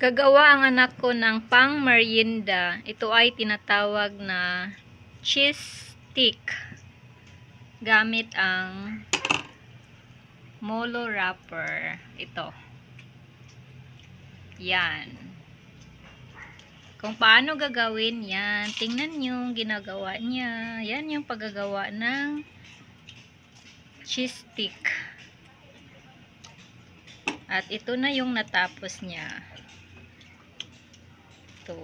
Gagawa ang anak ko ng pang merienda. Ito ay tinatawag na cheese stick. Gamit ang molo wrapper. Ito. Yan. Kung paano gagawin yan, tingnan nyo yung ginagawa niya. Yan yung paggagawa ng cheese stick. At ito na yung natapos niya. Ito.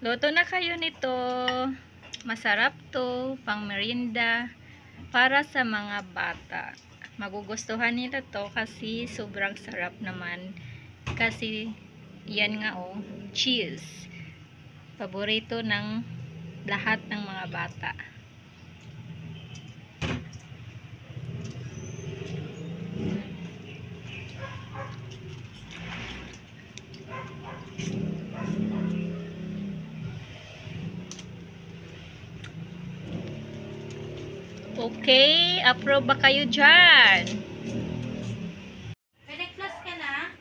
Luto na kayo nito. Masarap to, pang merienda para sa mga bata. Magugustuhan nila to kasi sobrang sarap naman. Kasi yan nga oh, cheese. Paborito ng lahat ng mga bata. Okay, approve ba kayo dyan? Nag-class ka na?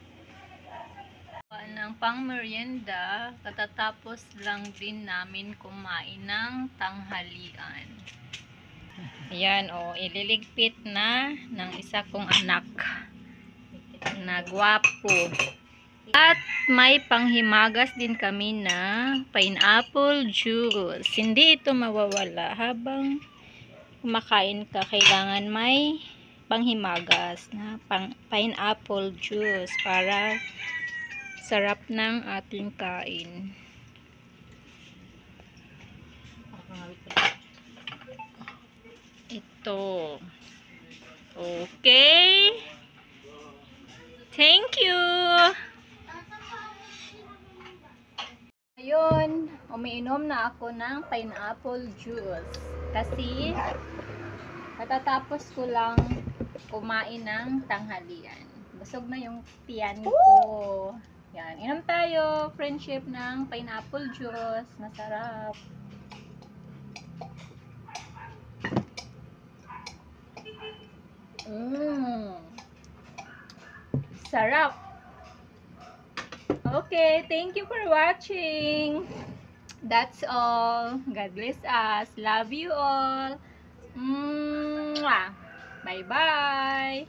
Ng pang merienda, katatapos lang din namin kumain ng tanghalian. Ayan o, ililigpit na ng isa kong anak na gwapo. At may panghimagas din kami na pineapple juice. Hindi ito mawawala habang kumakain ka, kailangan may panghimagas na pineapple juice para sarap ng ating kain. Ito. Okay. Thank you. Ayun, umiinom na ako ng pineapple juice. Kasi katatapos ko lang kumain ng tanghalian. Busog na yung tiyan ko. Yan, inom tayo, friendship ng pineapple juice. Masarap. Sarap. Okay, thank you for watching. That's all. God bless us. Love you all. Mwah. Bye-bye.